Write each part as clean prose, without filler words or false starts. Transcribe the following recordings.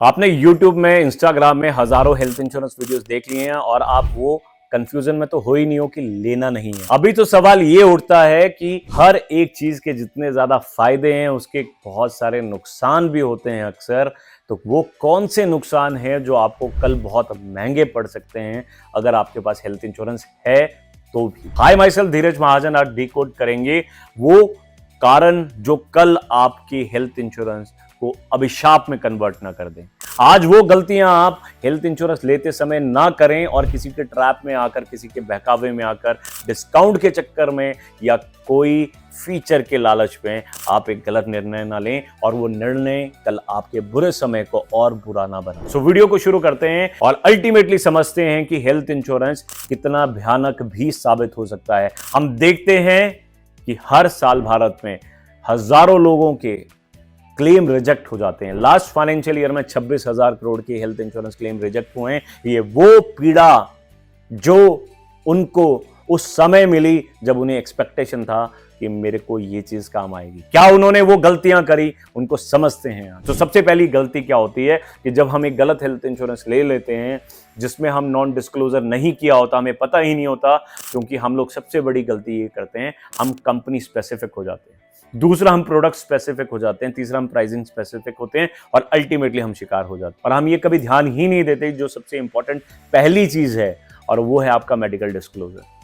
आपने YouTube में, Instagram में हजारों हेल्थ इंश्योरेंस वीडियोस देख लिए हैं और आप वो कंफ्यूजन में तो हो ही नहीं हो कि लेना नहीं है। अभी तो सवाल ये उठता है कि हर एक चीज के जितने ज्यादा फायदे हैं उसके बहुत सारे नुकसान भी होते हैं अक्सर। तो वो कौन से नुकसान हैं जो आपको कल बहुत महंगे पड़ सकते हैं अगर आपके पास हेल्थ इंश्योरेंस है तो भी। हाय, माई सेल्फ धीरज महाजन। आज डिकोड करेंगे वो कारण जो कल आपकी हेल्थ इंश्योरेंस को अभिशाप में कन्वर्ट ना कर दें। आज वो गलतियां आप हेल्थ इंश्योरेंस लेते समय ना करें और किसी के ट्रैप में आकर, किसी के बहकावे में आकर, डिस्काउंट के चक्कर में या कोई फीचर के लालच में आप एक गलत निर्णय ना लें और वो निर्णय कल आपके बुरे समय को और बुरा ना बने। सो वीडियो को शुरू करते हैं और अल्टीमेटली समझते हैं कि हेल्थ इंश्योरेंस कितना भयानक भी साबित हो सकता है। हम देखते हैं कि हर साल भारत में हजारों लोगों के क्लेम रिजेक्ट हो जाते हैं। लास्ट फाइनेंशियल ईयर में 26,000 करोड़ की हेल्थ इंश्योरेंस क्लेम रिजेक्ट हुए हैं। ये वो पीड़ा जो उनको उस समय मिली जब उन्हें एक्सपेक्टेशन था कि मेरे को ये चीज काम आएगी। क्या उन्होंने वो गलतियां करी, उनको समझते हैं। तो सबसे पहली गलती क्या होती है कि जब हम एक गलत हेल्थ इंश्योरेंस ले लेते हैं जिसमें हम नॉन डिस्क्लोजर नहीं किया होता, हमें पता ही नहीं होता, क्योंकि हम लोग सबसे बड़ी गलती ये करते हैं, हम कंपनी स्पेसिफिक हो जाते हैं। दूसरा, हम प्रोडक्ट स्पेसिफिक हो जाते हैं। तीसरा, हम प्राइसिंग स्पेसिफिक होते हैं और अल्टीमेटली हम शिकार हो जाते हैं। और हम ये कभी ध्यान ही नहीं देते जो सबसे इंपॉर्टेंट पहली चीज है, और वो है आपका मेडिकल डिस्क्लोजर।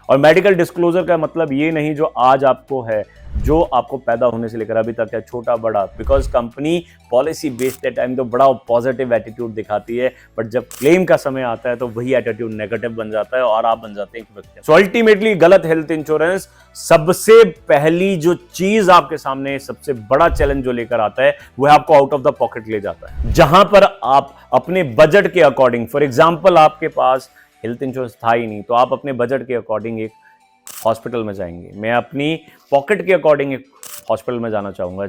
और मेडिकल डिस्क्लोजर का मतलब ये नहीं जो आज आपको है, जो आपको पैदा होने से लेकर अभी तक है, छोटा बड़ा। Because company policy based time तो बड़ा पॉजिटिव एटीट्यूड दिखाती है, बट जब क्लेम का समय आता है तो वही एटीट्यूड नेगेटिव बन जाता है और आप बन जाते हैं एक व्यक्ति। सो अल्टीमेटली गलत हेल्थ इंश्योरेंस सबसे पहली जो चीज आपके सामने सबसे बड़ा चैलेंज जो लेकर आता है वो है आपको आउट ऑफ द पॉकेट ले जाता है। जहां पर आप अपने बजट के अकॉर्डिंग, फॉर एग्जाम्पल आपके पास हेल्थ इंश्योरेंस था ही नहीं तो आप अपने बजट के अकॉर्डिंग एक हॉस्पिटल में जाएंगे। मैं अपनी पॉकेट के अकॉर्डिंग एक हॉस्पिटल में जाना चाहूंगा।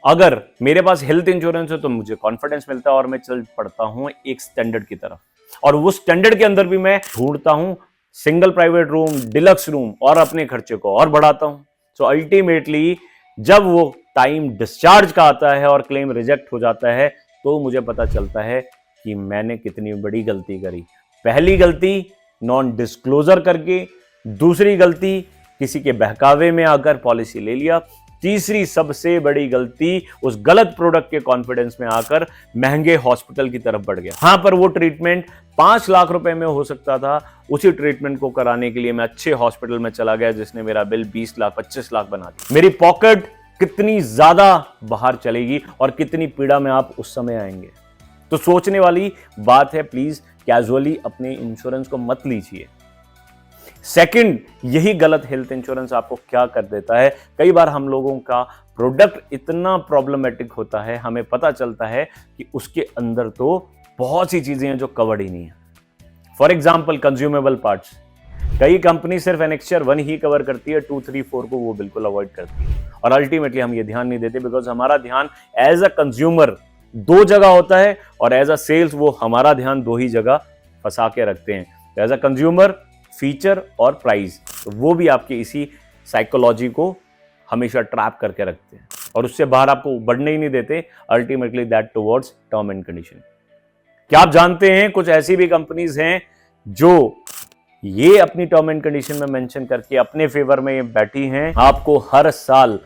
अगर मेरे पास हेल्थ इंश्योरेंस है तो मुझे कॉन्फिडेंस मिलता है और मैं चल पड़ता हूं एक स्टैंडर्ड की तरफ, और वो स्टैंडर्ड के अंदर भी मैं ढूंढता हूं single private room, deluxe room, और अपने खर्चे को और बढ़ाता हूं। सो अल्टीमेटली जब वो टाइम डिस्चार्ज का आता है और क्लेम रिजेक्ट हो जाता है तो मुझे पता चलता है कि मैंने कितनी बड़ी गलती करी। पहली गलती नॉन डिस्क्लोजर करके, दूसरी गलती किसी के बहकावे में आकर पॉलिसी ले लिया, तीसरी सबसे बड़ी गलती उस गलत प्रोडक्ट के कॉन्फिडेंस में आकर महंगे हॉस्पिटल की तरफ बढ़ गया। हां, पर वो ट्रीटमेंट 5 लाख रुपए में हो सकता था। उसी ट्रीटमेंट को कराने के लिए मैं अच्छे हॉस्पिटल में चला गया जिसने मेरा बिल 20 लाख 25 लाख बना दिया। मेरी पॉकेट कितनी ज्यादा बाहर चलेगी और कितनी पीड़ा में आप उस समय आएंगे। तो सोचने वाली बात है, प्लीज कैजुअली अपने इंश्योरेंस को मत लीजिए। सेकंड, यही गलत हेल्थ इंश्योरेंस आपको क्या कर देता है, कई बार हम लोगों का प्रोडक्ट इतना प्रॉब्लमेटिक होता है, हमें पता चलता है कि उसके अंदर तो बहुत सी चीजें हैं जो कवर्ड ही नहीं है। फॉर एग्जाम्पल कंज्यूमेबल पार्ट्स, कई कंपनी सिर्फ एनेक्चर 1 ही कवर करती है, 2, 3, 4 को वो बिल्कुल अवॉइड करती है। और अल्टीमेटली हम ये ध्यान नहीं देते बिकॉज हमारा ध्यान एज अ कंज्यूमर 2 जगह होता है और एज अ सेल्स वो हमारा ध्यान 2 ही जगह फंसा के रखते हैं। तो एज अ कंज्यूमर फीचर और प्राइस, तो वो भी आपके इसी साइकोलॉजी को हमेशा ट्रैप करके रखते हैं और उससे बाहर आपको बढ़ने ही नहीं देते। Ultimately that towards term and condition. क्या आप जानते हैं कुछ ऐसी भी कंपनीज हैं जो ये अपनी टर्म एंड कंडीशन में मेंशन करके अपने फेवर में बैठी हैं। आपको हर साल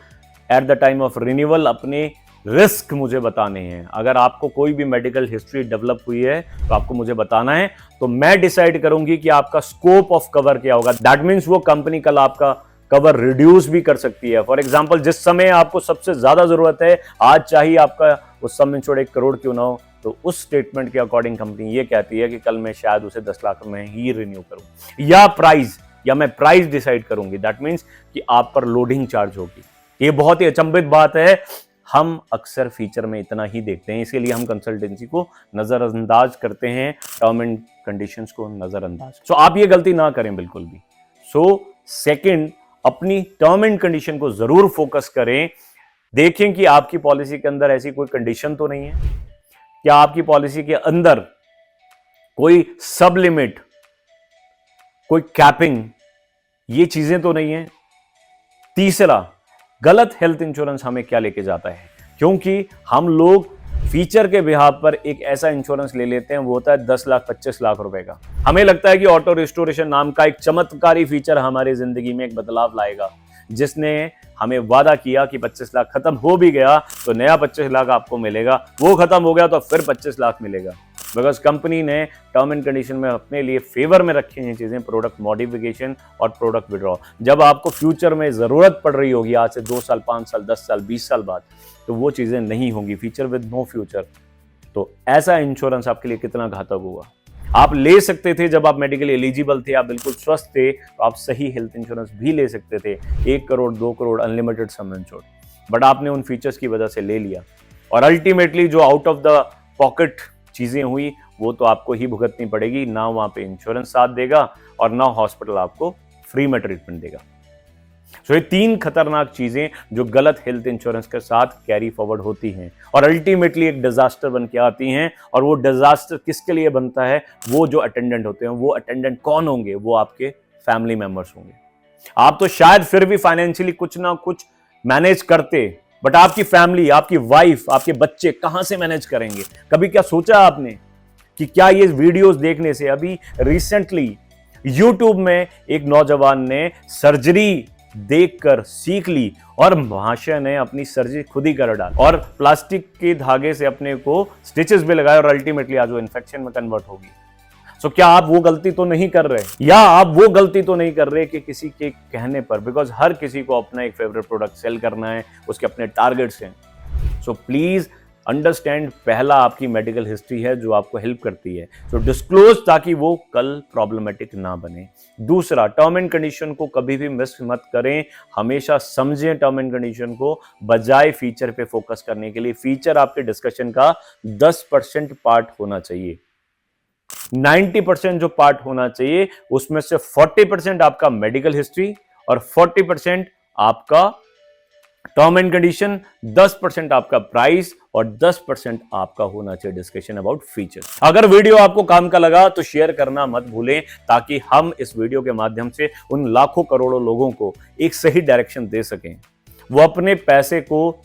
at the time of renewal अपने रिस्क मुझे बताने हैं। अगर आपको कोई भी मेडिकल हिस्ट्री डेवलप हुई है तो आपको मुझे बताना है, तो मैं डिसाइड करूंगी कि आपका स्कोप ऑफ कवर क्या होगा। दैट मीन्स वो कंपनी कल आपका कवर रिड्यूस भी कर सकती है। फॉर एग्जांपल जिस समय आपको सबसे ज्यादा जरूरत है, आज चाहिए आपका उस सम इंश्योर्ड 1 करोड़ क्यों ना हो, तो उस स्टेटमेंट के अकॉर्डिंग कंपनी ये कहती है कि कल मैं शायद उसे 10 लाख में ही रिन्यू करूं, या प्राइस, या मैं प्राइस डिसाइड करूंगी। दैट मीन्स कि आप पर लोडिंग चार्ज होगी। ये बहुत ही अचंभित बात है। हम अक्सर फीचर में इतना ही देखते हैं, इसीलिए हम कंसल्टेंसी को नजरअंदाज करते हैं, टर्म एंड कंडीशंस को नजरअंदाज। सो आप ये गलती ना करें बिल्कुल भी। सो सेकंड, अपनी टर्म एंड कंडीशन को जरूर फोकस करें। देखें कि आपकी पॉलिसी के अंदर ऐसी कोई कंडीशन तो नहीं है, क्या आपकी पॉलिसी के अंदर कोई सब लिमिट, कोई कैपिंग, ये चीजें तो नहीं है। तीसरा, गलत हेल्थ इंश्योरेंस हमें क्या लेके जाता है, क्योंकि हम लोग फीचर के बिहाफ पर एक ऐसा इंश्योरेंस ले लेते हैं, वो होता है 10 लाख 25 लाख रुपए का। हमें लगता है कि ऑटो रिस्टोरेशन नाम का एक चमत्कारी फीचर हमारी जिंदगी में एक बदलाव लाएगा, जिसने हमें वादा किया कि 25 लाख खत्म हो भी गया तो नया 25 लाख आपको मिलेगा, वो खत्म हो गया तो फिर 25 लाख मिलेगा। बिकॉज कंपनी ने टर्म एंड कंडीशन में अपने लिए फेवर में रखी हैं चीजें, प्रोडक्ट मॉडिफिकेशन और प्रोडक्ट विड्रॉ। जब आपको फ्यूचर में जरूरत पड़ रही होगी, आज से 2 साल 5 साल 10 साल 20 साल बाद, तो वो चीजें नहीं होंगी, फीचर विद नो फ्यूचर। तो ऐसा इंश्योरेंस आपके लिए कितना घातक होगा। आप ले सकते थे जब आप मेडिकली एलिजिबल थे, आप बिल्कुल स्वस्थ थे, तो आप सही हेल्थ इंश्योरेंस भी ले सकते थे, 1 crore 2 crore unlimited some insured, but आपने उन फीचर्स की वजह से ले लिया और अल्टीमेटली जो आउट ऑफ द पॉकेट चीजें हुई वो तो आपको ही भुगतनी पड़ेगी। ना वहां पे इंश्योरेंस साथ देगा और ना हॉस्पिटल आपको फ्री में ट्रीटमेंट देगा। सो ये 3 खतरनाक चीजें जो गलत हेल्थ इंश्योरेंस के साथ कैरी फॉरवर्ड होती हैं और अल्टीमेटली एक डिजास्टर बन के आती हैं। और वो डिजास्टर किसके लिए बनता है? वो जो अटेंडेंट होते हैं, वो अटेंडेंट कौन होंगे? वो आपके फैमिली मेंबर्स होंगे। आप तो शायद फिर भी फाइनेंशियली कुछ ना कुछ मैनेज करते, बट आपकी फैमिली, आपकी वाइफ, आपके बच्चे कहां से मैनेज करेंगे? कभी क्या सोचा आपने कि क्या ये वीडियोस देखने से? अभी रिसेंटली यूट्यूब में एक नौजवान ने सर्जरी देखकर सीख ली और महाशय ने अपनी सर्जरी खुद ही कर डाली और प्लास्टिक के धागे से अपने को स्टिचेस भी लगाए और अल्टीमेटली आज वो इन्फेक्शन में कन्वर्ट होगी। सो क्या आप वो गलती तो नहीं कर रहे, या आप वो गलती तो नहीं कर रहे कि किसी के कहने पर, बिकॉज हर किसी को अपना एक फेवरेट प्रोडक्ट सेल करना है, उसके अपने टारगेट्स हैं। सो प्लीज अंडरस्टैंड, पहला आपकी मेडिकल हिस्ट्री है जो आपको हेल्प करती है, तो डिस्क्लोज ताकि वो कल प्रॉब्लमेटिक ना बने। दूसरा, टर्म एंड कंडीशन को कभी भी मिस मत करें, हमेशा समझें टर्म एंड कंडीशन को, बजाय फीचर पे फोकस करने के लिए। फीचर आपके डिस्कशन का 10% पार्ट होना चाहिए, 90% जो पार्ट होना चाहिए उसमें से 40% आपका मेडिकल हिस्ट्री और 40% आपका टर्म एंड कंडीशन, 10% आपका प्राइस और 10% आपका होना चाहिए डिस्कशन अबाउट फीचर्स। अगर वीडियो आपको काम का लगा तो शेयर करना मत भूलें, ताकि हम इस वीडियो के माध्यम से उन लाखों करोड़ों लोगों को एक सही डायरेक्शन दे सकें। वो अपने पैसे को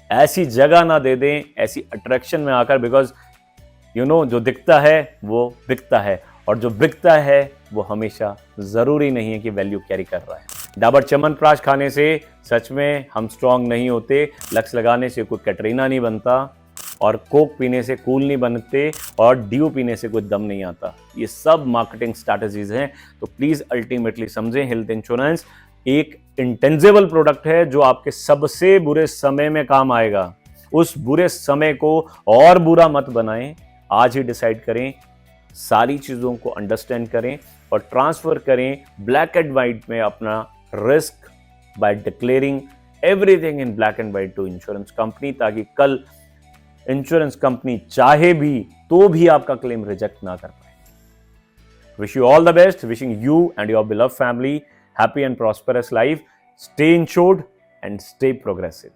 ऐसी जगह ना दे दें, ऐसी अट्रैक्शन में आकर, बिकॉज जो दिखता है वो बिकता है और जो बिकता है वो हमेशा जरूरी नहीं है कि वैल्यू कैरी कर रहा है। डाबर च्यवनप्राश खाने से सच में हम स्ट्रांग नहीं होते, लक्स लगाने से कोई कैटरीना नहीं बनता, और कोक पीने से कूल नहीं बनते, और ड्यू पीने से कोई दम नहीं आता। ये सब मार्केटिंग स्ट्रैटेजीज हैं। तो प्लीज अल्टीमेटली समझें, हेल्थ इंश्योरेंस एक इंटेंजिबल प्रोडक्ट है जो आपके सबसे बुरे समय में काम आएगा। उस बुरे समय को और बुरा मत बनाएं, आज ही डिसाइड करें, सारी चीजों को अंडरस्टैंड करें और ट्रांसफर करें ब्लैक एंड व्हाइट में अपना risk by declaring everything in black and white to insurance company, ताकि कल इंश्योरेंस कंपनी चाहे भी तो भी आपका क्लेम रिजेक्ट ना कर पाए। Wish you all the best, wishing you and your beloved family happy and prosperous life. Stay insured and stay progressive.